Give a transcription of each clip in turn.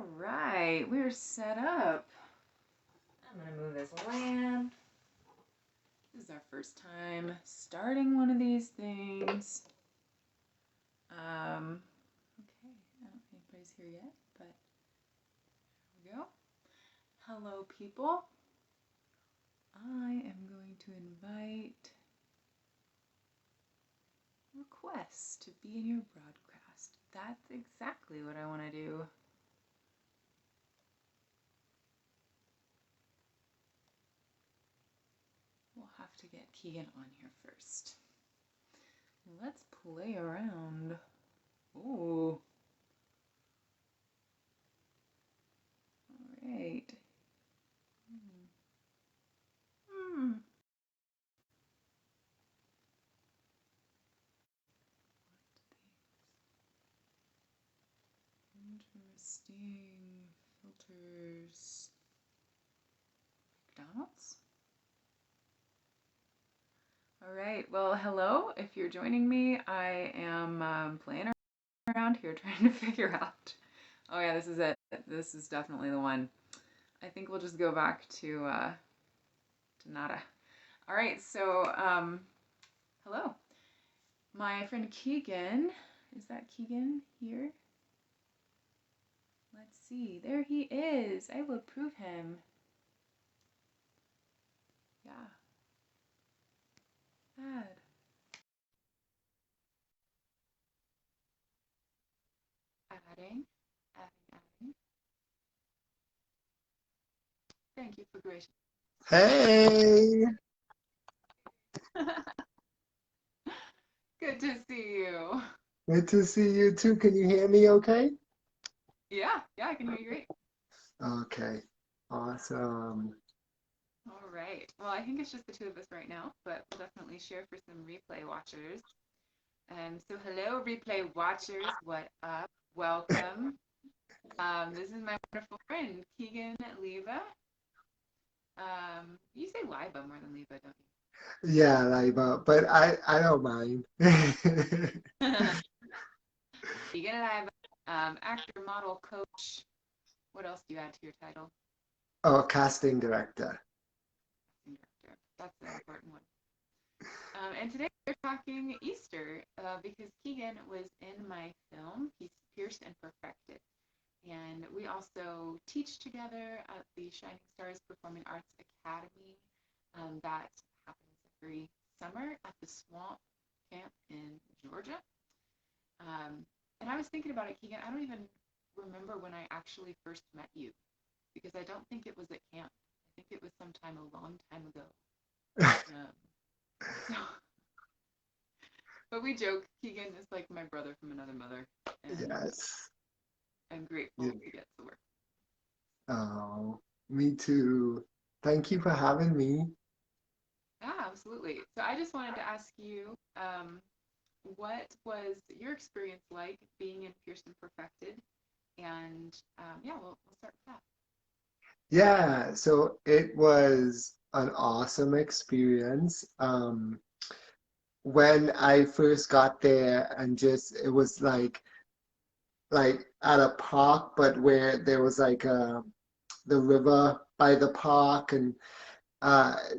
All right, we're set up. I'm gonna move this lamp. This is our first time starting one of these things. Okay, I don't think anybody's here yet, but here we go. Hello, people. I am going to invite requests to be in your broadcast. That's exactly what I want to do. We'll have to get Keegan on here first. Let's play around. Ooh. All right. Interesting filters. McDonald's? All right, well, hello. If you're joining me, I am playing around here trying to figure out. Oh yeah, this is it. This is definitely the one. I think we'll just go back to nada. All right, so hello. My friend Keegan, is that Keegan here? Let's see, there he is. I will prove him. Yeah. Add. Adding. Thank you for gracious. Hey. Good to see you. Good to see you too. Can you hear me okay? Yeah, I can hear you great. Okay, awesome. All right. Well, I think it's just the two of us right now, but we'll definitely share for some replay watchers. So hello, replay watchers. What up? Welcome. This is my wonderful friend, Keegan Leiba. You say Leiba more than Leiba, don't you? Yeah, Leiba, but I don't mind. Keegan Leiba, actor, model, coach. What else do you add to your title? Oh, casting director. That's an important one. And today we're talking Easter because Keegan was in my film, He's Pierced and Perfected. And we also teach together at the Shining Stars Performing Arts Academy. That happens every summer at the Swamp Camp in Georgia. And I was thinking about it, Keegan. I don't even remember when I actually first met you because I don't think it was at camp. I think it was sometime a long time ago. So, but we joke, Keegan is like my brother from another mother. And Yes. I'm grateful to get to work. Oh, me too. Thank you for having me. Yeah, absolutely. So I just wanted to ask you, what was your experience like being in Pierced and Perfected? And yeah, we'll start with that. Yeah, so it was an awesome experience. When I first got there and just it was like at a park, but where there was like the river by the park, and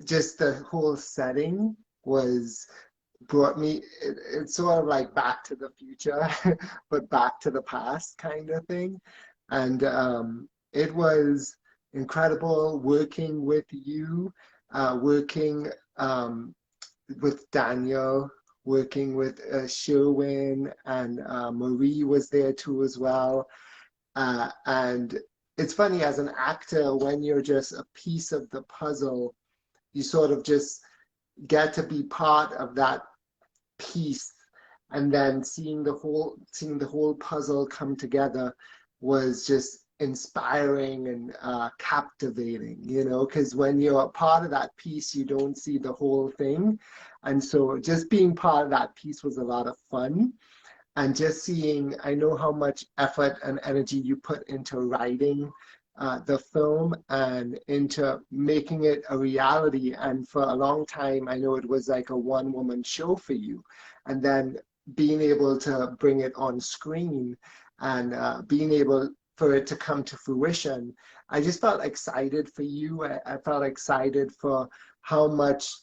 just the whole setting was brought me. It's sort of like Back to the Future, but back to the past kind of thing, and it was incredible working with you, working with Daniel, working with Sherwin, and Marie was there too as well. And it's funny, as an actor, when you're just a piece of the puzzle, you sort of just get to be part of that piece, and then seeing the whole puzzle come together was just inspiring and captivating, because when you're a part of that piece, you don't see the whole thing. And so just being part of that piece was a lot of fun. And just seeing, I know how much effort and energy you put into writing the film and into making it a reality. And for a long time, I know it was like a one-woman show for you. And then being able to bring it on screen and being able for it to come to fruition. I just felt excited for you. I felt excited for how much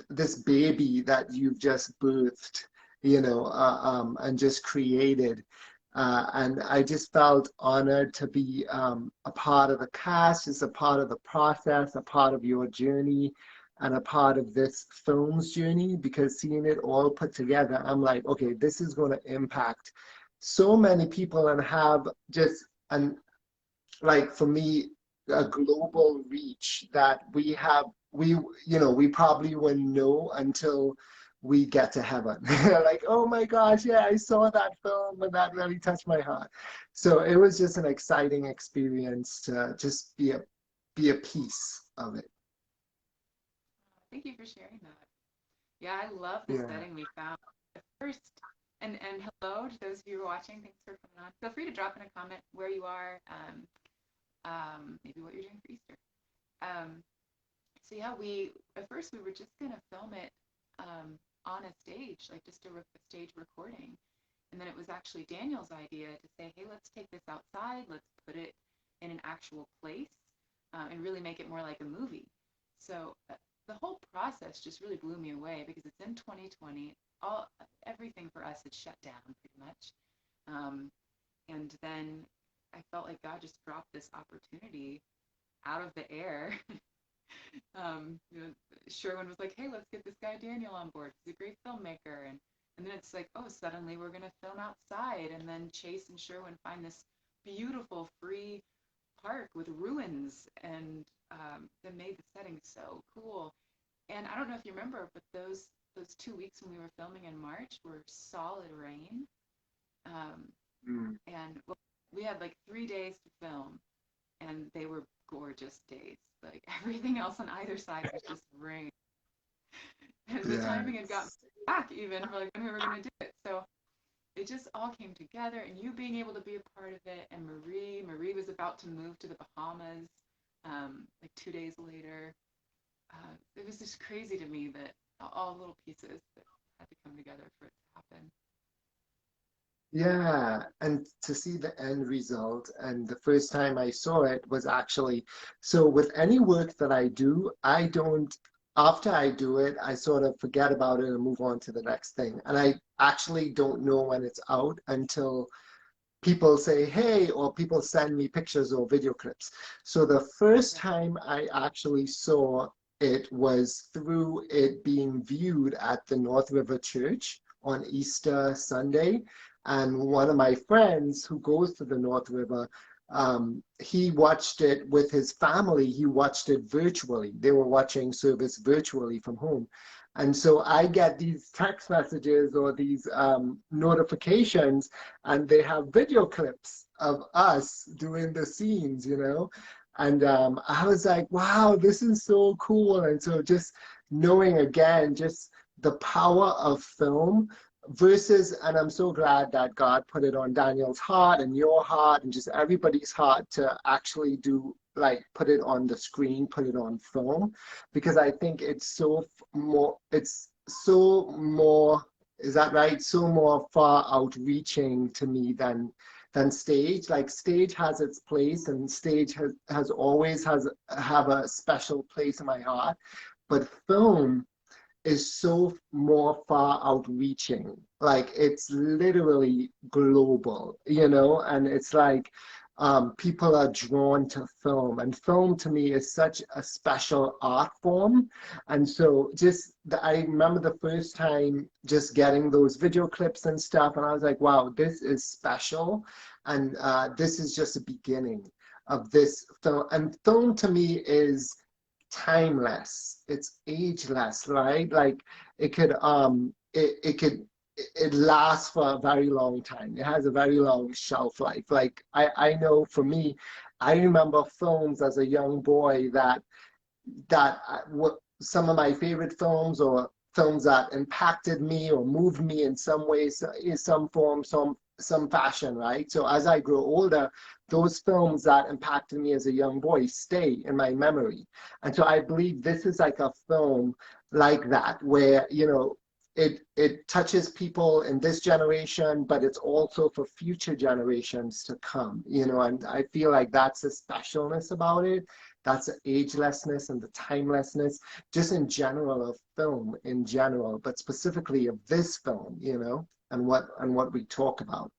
this baby that you've just birthed, and just created. And I just felt honored to be a part of the cast, just a part of the process, a part of your journey, and a part of this film's journey, because seeing it all put together, I'm like, okay, this is going to impact so many people and have just an like for me a global reach that we probably wouldn't know until we get to heaven. Like, oh my gosh, yeah, I saw that film and that really touched my heart. So it was just an exciting experience to just be a piece of it. Thank you for sharing that. Yeah, I love the Yeah. setting we found. First, and hello to those of you who are watching. Thanks for coming on. Feel free to drop in a comment where you are, maybe what you're doing for Easter. Um, so yeah, we at first we were just gonna film it on a stage, like just a stage recording, and then it was actually Daniel's idea to say, hey, let's take this outside, let's put it in an actual place, and really make it more like a movie. So the whole process just really blew me away because it's in 2020. Everything for us had shut down pretty much, um, and then I felt like God just dropped this opportunity out of the air. You know, Sherwin was like, "Hey, let's get this guy Daniel on board. He's a great filmmaker." And then it's like, "Oh, suddenly we're gonna film outside." And then Chase and Sherwin find this beautiful free park with ruins, and that made the setting so cool. And I don't know if you remember, but those 2 weeks when we were filming in March were solid rain. Um, Mm. and well, we had like 3 days to film, and they were gorgeous days. Like everything else on either side was just rain, and the Yeah. timing had gotten back even for like when we were gonna do it. So it just all came together, and you being able to be a part of it, and Marie was about to move to the Bahamas, like 2 days later. It was just crazy to me that all little pieces that had to come together for it to happen. Yeah, and to see the end result, and the first time I saw it was actually, so with any work that I do, I don't, after I do it, I sort of forget about it and move on to the next thing. And I actually don't know when it's out until people say, hey, or people send me pictures or video clips. So the first Right. time I actually saw it was through it being viewed at the North River Church on Easter Sunday. And one of my friends who goes to the North River, he watched it with his family. He watched it virtually. They were watching service virtually from home. And so I get these text messages or these notifications, and they have video clips of us doing the scenes. And I was like, wow, this is so cool. And so just knowing again, just the power of film versus, and I'm so glad that God put it on Daniel's heart and your heart and just everybody's heart to actually do, like, put it on the screen, put it on film, because I think it's so more, is that right? So more far outreaching to me than stage. Like stage has its place, and stage has always have a special place in my heart. But film is so more far outreaching. Like it's literally global, and it's like people are drawn to film, and film to me is such a special art form. And so I remember the first time just getting those video clips and stuff, and I was like, wow, this is special. And this is just a beginning of this film. And film to me is timeless. It's ageless, right? Like it lasts for a very long time. It has a very long shelf life. Like I know for me, I remember films as a young boy what some of my favorite films, or films that impacted me or moved me in some ways, in some form, some fashion, right? So as I grow older, those films that impacted me as a young boy stay in my memory. And so I believe this is like a film like that, where it touches people in this generation, but it's also for future generations to come, and I feel like that's the specialness about it. That's the agelessness and the timelessness, just in general of film in general, but specifically of this film, and what we talk about.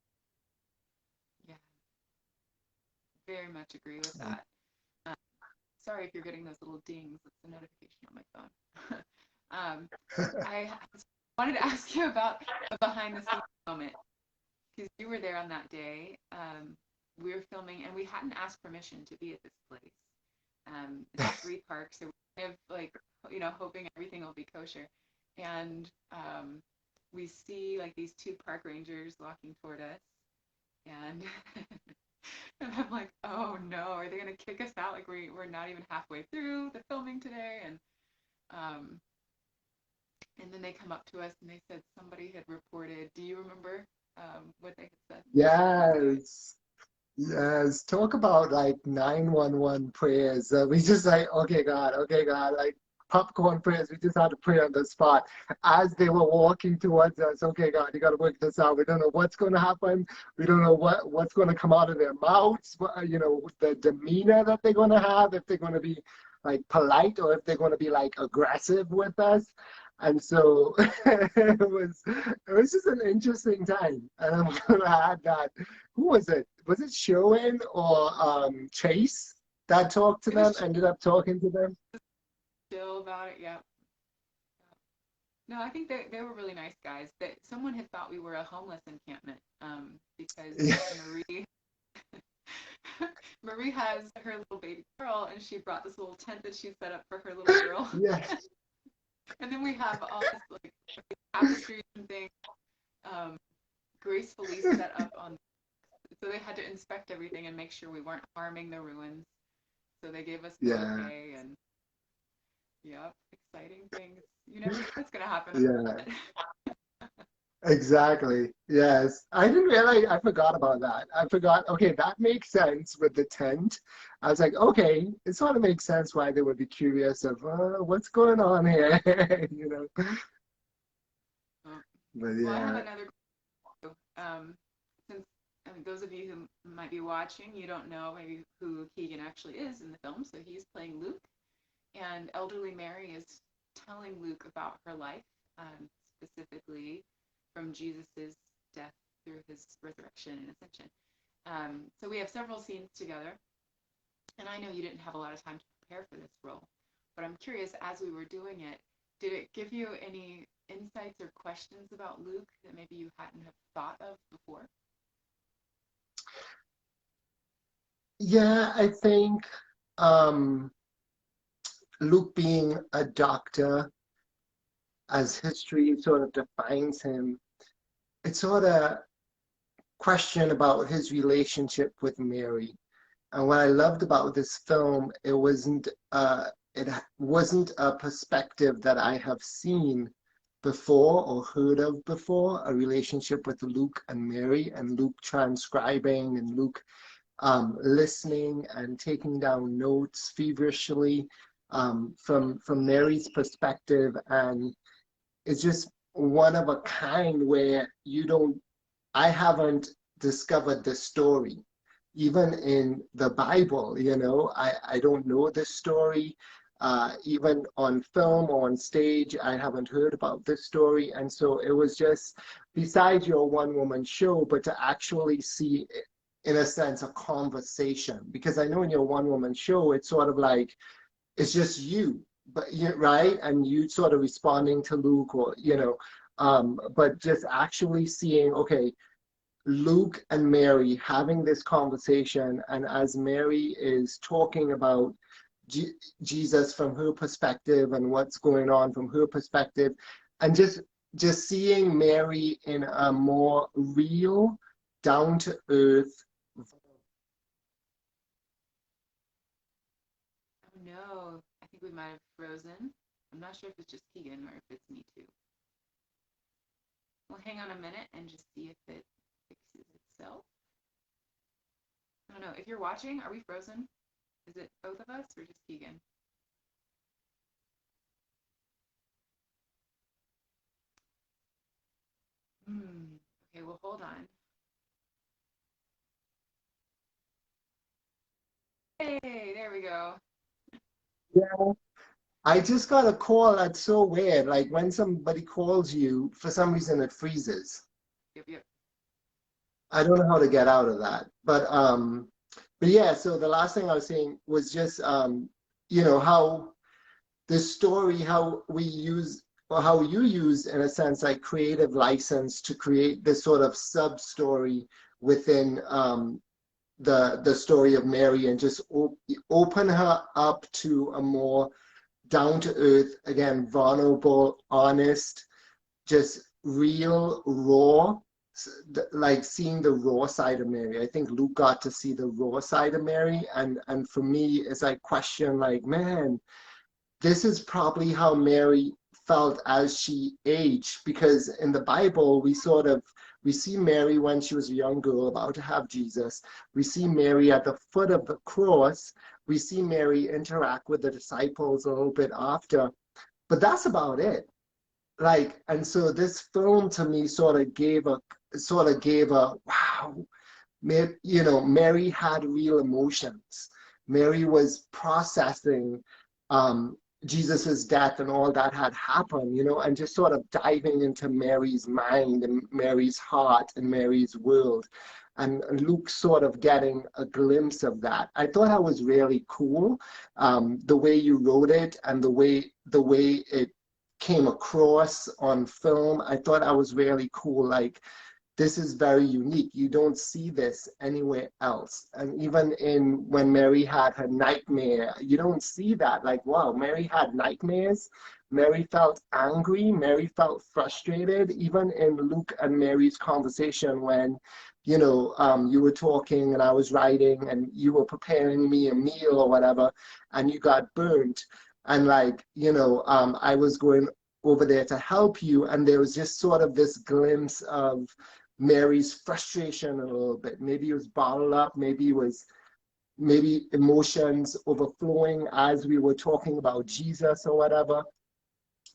Yeah, very much agree with that. Um, Sorry if you're getting those little dings. It's a notification on my phone. I wanted to ask you about a behind the scenes moment because you were there on that day. We were filming and we hadn't asked permission to be at this place. It's 3 parks, so we're kind of like, hoping everything will be kosher. And we see like these 2 park rangers walking toward us, and and I'm like, oh no, are they gonna kick us out? Like we're not even halfway through the filming today, um, and then they come up to us and they said somebody had reported. Do you remember what they had said? Yes. Yes, talk about like 911 prayers. We just like, okay, God, like popcorn prayers. We just had to pray on the spot as they were walking towards us. Okay, God, you got to work this out. We don't know what's going to happen. We don't know what's going to come out of their mouths. The demeanor that they're going to have, if they're going to be like polite or if they're going to be like aggressive with us. And so it was just an interesting time. And I'm glad that who was it? Was it Sherwin or Chase that talked to It them, was ended up talking to them? chill about it. Yeah. No, I think they were really nice guys. That someone had thought we were a homeless encampment, because Yeah. Marie Marie has her little baby girl, and she brought this little tent that she set up for her little girl. Yeah. And then we have all this like tapestries and things, um, gracefully set up on. So they had to inspect everything and make sure we weren't harming the ruins. So they gave us the Yeah. okay, and yep, exciting things. You never know what's gonna happen. Yeah. Exactly. Yes. I didn't realize, I forgot about that. I forgot, okay, that makes sense with the tent. I was like, okay, it sort of makes sense why they would be curious of what's going on here, you know. Um, But well, I have yeah. another clue. Since those of you who might be watching, you don't know maybe who Keegan actually is in the film. So he's playing Luke, and elderly Mary is telling Luke about her life, specifically from Jesus's death through his resurrection and ascension. So we have several scenes together, and I know you didn't have a lot of time to prepare for this role, but I'm curious, as we were doing it, did it give you any insights or questions about Luke that maybe you hadn't have thought of before? Yeah, I think um, Luke being a doctor, as history sort of defines him, it sort of question about his relationship with Mary. And what I loved about this film, it wasn't a perspective that I have seen before or heard of before, a relationship with Luke and Mary, and Luke transcribing and Luke listening and taking down notes feverishly from Mary's perspective. And it's just one of a kind where I haven't discovered this story. Even in the Bible, I don't know this story. Even on film or on stage, I haven't heard about this story. And so it was just, besides your one woman show, but to actually see, in a sense, a conversation. Because I know in your one woman show, it's sort of like, it's just you, but right? And you sort of responding to Luke but just actually seeing, okay, Luke and Mary having this conversation, and as Mary is talking about Jesus from her perspective and what's going on from her perspective, and just seeing Mary in a more real, down to earth. Oh no, I think we might have frozen. I'm not sure if it's just Keegan or if it's me too. We'll hang on a minute and just see if it fixes itself. I don't know. If you're watching, are we frozen? Is it both of us or just Keegan? Hmm. Okay, well, hold on. Hey, there we go. Yeah. I just got a call that's so weird. Like when somebody calls you, for some reason it freezes. Yep, yep. I don't know how to get out of that. But yeah, so the last thing I was saying was just how the story, how we use, or how you use, in a sense, like creative license to create this sort of sub story within the story of Mary, and just open her up to a more down to earth, again, vulnerable, honest, just real, raw, like seeing the raw side of Mary. I think Luke got to see the raw side of Mary, and for me, it's like question, like, man, this is probably how Mary felt as she aged, because in the Bible we see Mary when she was a young girl about to have Jesus. We see Mary at the foot of the cross. We see Mary interact with the disciples a little bit after, but that's about it. Like, and so this film to me sort of gave a wow. Mary had real emotions. Mary was processing um, Jesus's death and all that had happened, and just sort of diving into Mary's mind and Mary's heart and Mary's world. And Luke sort of getting a glimpse of that. I thought that was really cool, the way you wrote it and the way it came across on film. I thought that was really cool. Like, this is very unique. You don't see this anywhere else. And even in when Mary had her nightmare, you don't see that. Like, wow, Mary had nightmares. Mary felt angry. Mary felt frustrated. Even in Luke and Mary's conversation, when, you were talking and I was writing and you were preparing me a meal or whatever, and you got burnt. And like, I was going over there to help you. And there was just sort of this glimpse of Mary's frustration a little bit. Maybe it was bottled up, maybe emotions overflowing as we were talking about Jesus or whatever.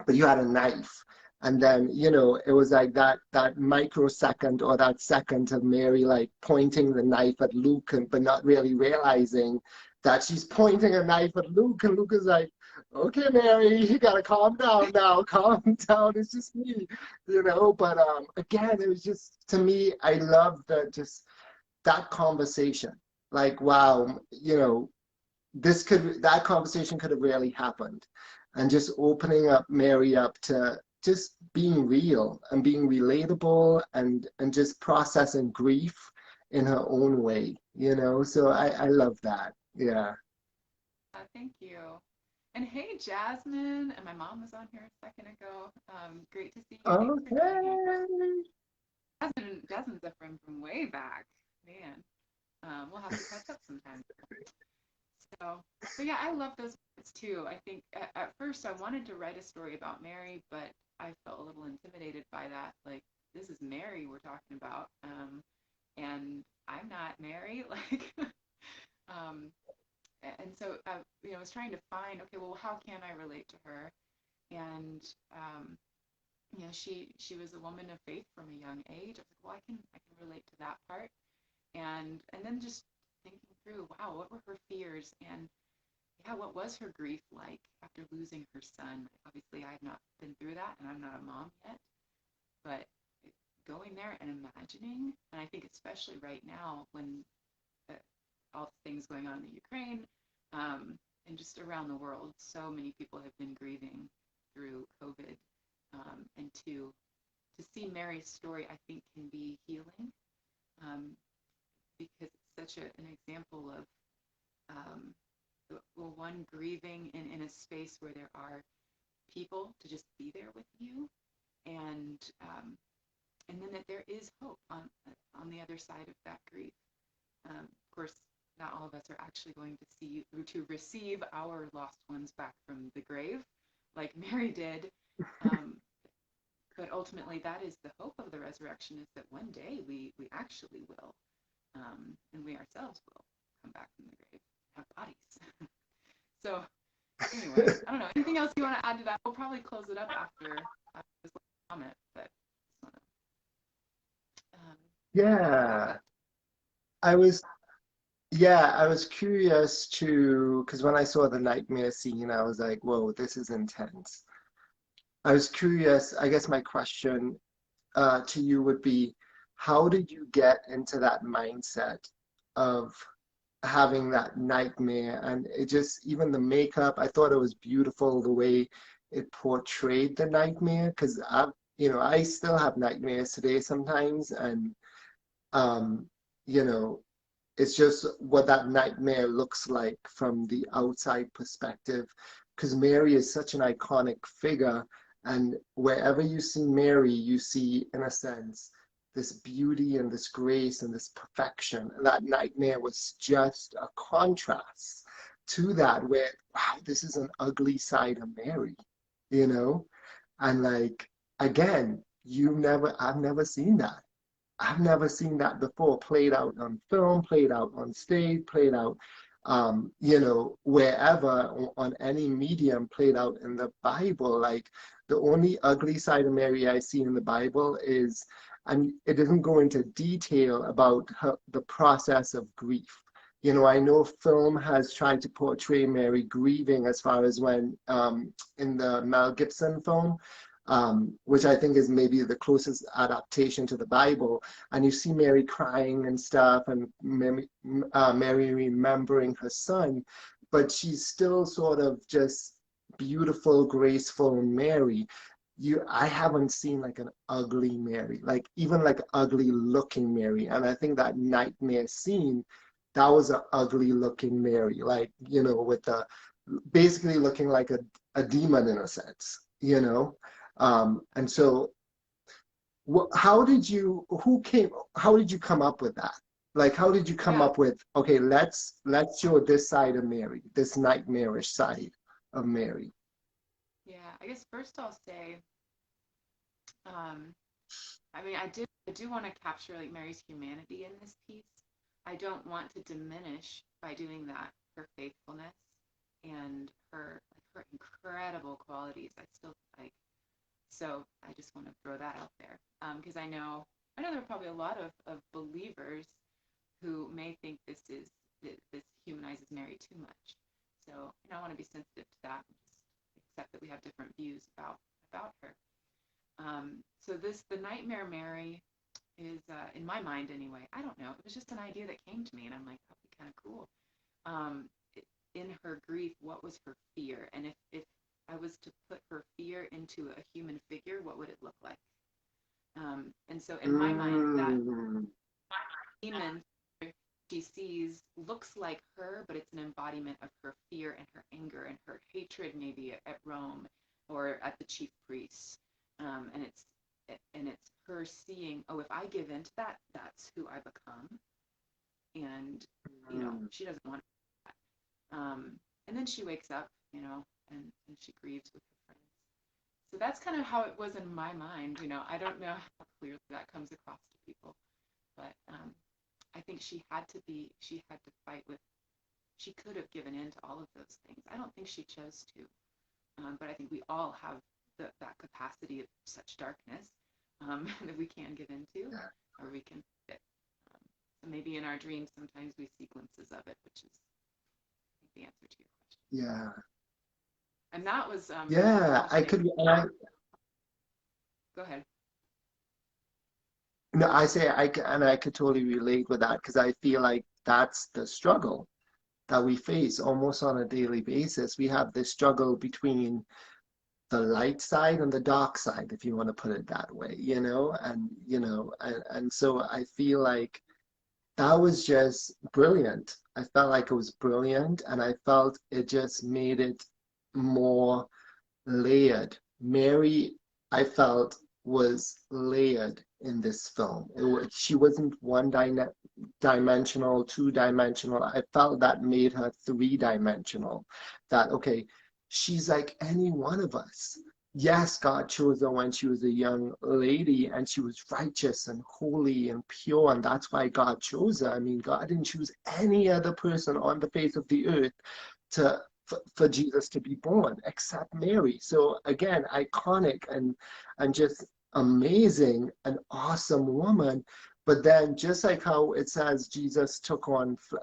But you had a knife. And then, it was like that microsecond or that second of Mary like pointing the knife at Luke, but not really realizing that she's pointing a knife at Luke, and Luke is like, okay, Mary, you gotta calm down now, calm down, it's just me. But again, it was just, to me, I love just that conversation. Like, wow, that conversation could have really happened, and just opening up Mary up to just being real and being relatable, and just processing grief in her own way. So I love that. Yeah. Thank you. And hey, Jasmine. And my mom was on here a second ago. Great to see you. Thanks for joining. Okay. Jasmine's a friend from way back. Man, we'll have to catch up sometime. So yeah, I love those books too. I think at first I wanted to write a story about Mary, but I felt a little intimidated by that. Like, this is Mary we're talking about, and I'm not Mary. Like, um, and so I was trying to find, okay, well, how can I relate to her? And she was a woman of faith from a young age. I was like, well, I can relate to that part, and then just thinking through, wow, what were her fears, and yeah, what was her grief like after losing her son? Obviously, I have not been through that, and I'm not a mom yet, but going there and imagining, and I think especially right now when uh, all the things going on in the Ukraine, and just around the world, so many people have been grieving through COVID, and to see Mary's story, I think can be healing, um, because it's such an example of um, well, one grieving in a space where there are people to just be there with you, and and then that there is hope on the other side of that grief. Of course, not all of us are actually going to receive our lost ones back from the grave, like Mary did. Um, but ultimately, that is the hope of the resurrection: is that one day we actually will, and we ourselves will come back from the grave, have bodies. So anyway, I don't know. Anything else you want to add to that? We'll probably close it up after this comment, but Yeah, I was yeah, I was curious to because when I saw the nightmare scene, I was like, whoa, this is intense. I was curious, I guess my question to you would be, how did you get into that mindset of having that nightmare? And it just, even the makeup, I thought it was beautiful the way it portrayed the nightmare because I still have nightmares today sometimes, and um, you know, it's just what that nightmare looks like from the outside perspective. Because Mary is such an iconic figure, and wherever you see Mary, you see, in a sense, this beauty and this grace and this perfection. And that nightmare was just a contrast to that, where, wow, this is an ugly side of Mary, you know? And like, again, I've never seen that. I've never seen that before played out on film, played out on stage, played out, wherever on any medium, played out in the Bible. Like the only ugly side of Mary I see in the Bible is, and it doesn't go into detail about the process of grief. I know film has tried to portray Mary grieving as far as when in the Mel Gibson film, which I think is maybe the closest adaptation to the Bible. And you see Mary crying and stuff, and Mary remembering her son, but she's still sort of just beautiful, graceful Mary. I haven't seen like an ugly Mary, like even like ugly looking Mary. And I think that nightmare scene, that was an ugly looking Mary, like, with the basically looking like a demon in a sense, and so how did you come up with that? Like, how did you come Yeah, up with, okay, let's show this side of Mary, this nightmarish side of Mary? yeah. I guess first I'll say, um, I mean, I do want to capture like Mary's humanity in this piece. I don't want to diminish by doing that her faithfulness and her incredible qualities. So I just want to throw that out there because I know there are probably a lot of believers who may think this humanizes Mary too much. So I want to be sensitive to that and just accept that we have different views about her. So the Nightmare Mary is in my mind anyway. I don't know. It was just an idea that came to me, and I'm like, that'd be kind of cool. Um, in her grief, what was her fear, and if I was to put her fear into a human figure, what would it look like? And so in my mind, that Mm, demon she sees looks like her, but it's an embodiment of her fear and her anger and her hatred, maybe at Rome or at the chief priests. And it's her seeing, oh, if I give in to that, that's who I become, and mm, she doesn't want that. And then she wakes up, and she grieves with her friends. So that's kind of how it was in my mind. I don't know how clearly that comes across to people, but I think she had to fight with, she could have given in to all of those things. I don't think she chose to, but I think we all have that capacity of such darkness that we can give into, yeah, or we can fit. So maybe in our dreams, sometimes we see glimpses of it, which is, I think, the answer to your question. yeah, And that was really yeah. I interesting. could, and I, Go ahead. no, I say and I could totally relate with that because I feel like that's the struggle that we face almost on a daily basis. We have this struggle between the light side and the dark side, if you want to put it that way, and so I feel like that was just brilliant. I felt like it was brilliant, and I felt it just made it more layered. Mary, I felt, was layered in this film. She wasn't dimensional, two-dimensional. I felt that made her three-dimensional. That, okay, she's like any one of us. Yes, God chose her when she was a young lady and she was righteous and holy and pure, and that's why God chose her. I mean, God didn't choose any other person on the face of the earth to for Jesus to be born, except Mary. So again, iconic and just amazing, an awesome woman. But then, just like how it says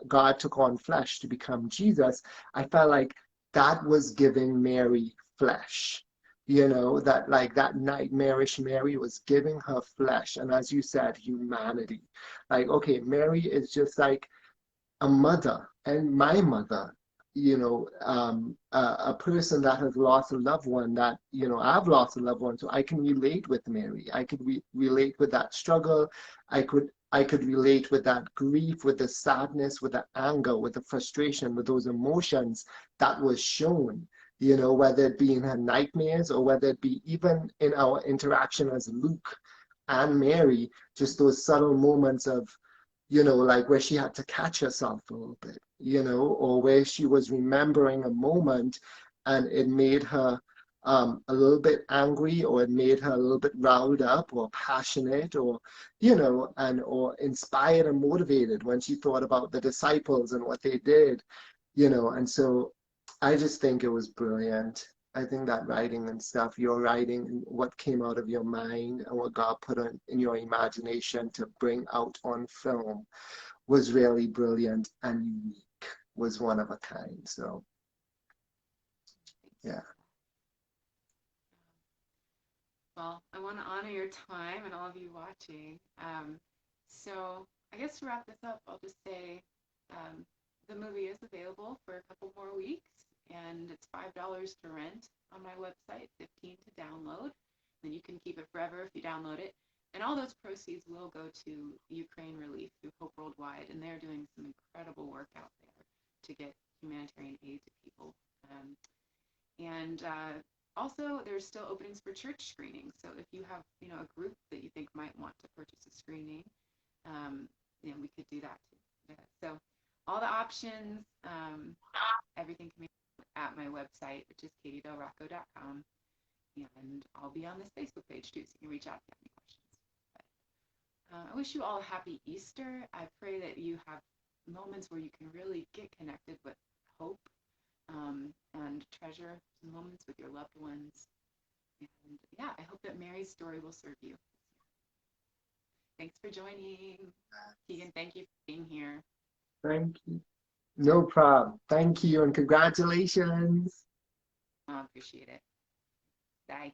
God took on flesh to become Jesus, I felt like that was giving Mary flesh. That like that nightmarish Mary was giving her flesh. And as you said, humanity. Like, okay, Mary is just like a mother and my mother, a person that has lost a loved one that, I've lost a loved one. So I can relate with Mary. I could relate with that struggle. I could relate with that grief, with the sadness, with the anger, with the frustration, with those emotions that was shown, whether it be in her nightmares or whether it be even in our interaction as Luke and Mary, just those subtle moments of, like where she had to catch herself a little bit, or where she was remembering a moment and it made her a little bit angry, or it made her a little bit riled up or passionate, or, or inspired and motivated when she thought about the disciples and what they did, and so I just think it was brilliant. I think that writing and stuff, your writing and what came out of your mind and what God put in your imagination to bring out on film was really brilliant and unique, was one of a kind. So, Thanks. yeah. Well, I want to honor your time and all of you watching. So I guess to wrap this up, I'll just say um, the movie is available for a couple more weeks, and it's $5 to rent on my website, 15 to download. Then you can keep it forever if you download it. And all those proceeds will go to Ukraine Relief through Hope Worldwide, and they're doing some incredible work out there to get humanitarian aid to people. And also, there's still openings for church screenings. So if you have, a group that you think might want to purchase a screening, we could do that too. Yeah. So all the options, everything can be at my website, which is katiedelrocco.com. And I'll be on this Facebook page too, so you can reach out if you have any questions. But, I wish you all a happy Easter. I pray that you have moments where you can really get connected with hope, and treasure some moments with your loved ones. And yeah, I hope that Mary's story will serve you. Thanks for joining. Keegan, thank you for being here. Thank you. No problem. Thank you and congratulations. I appreciate it. Bye.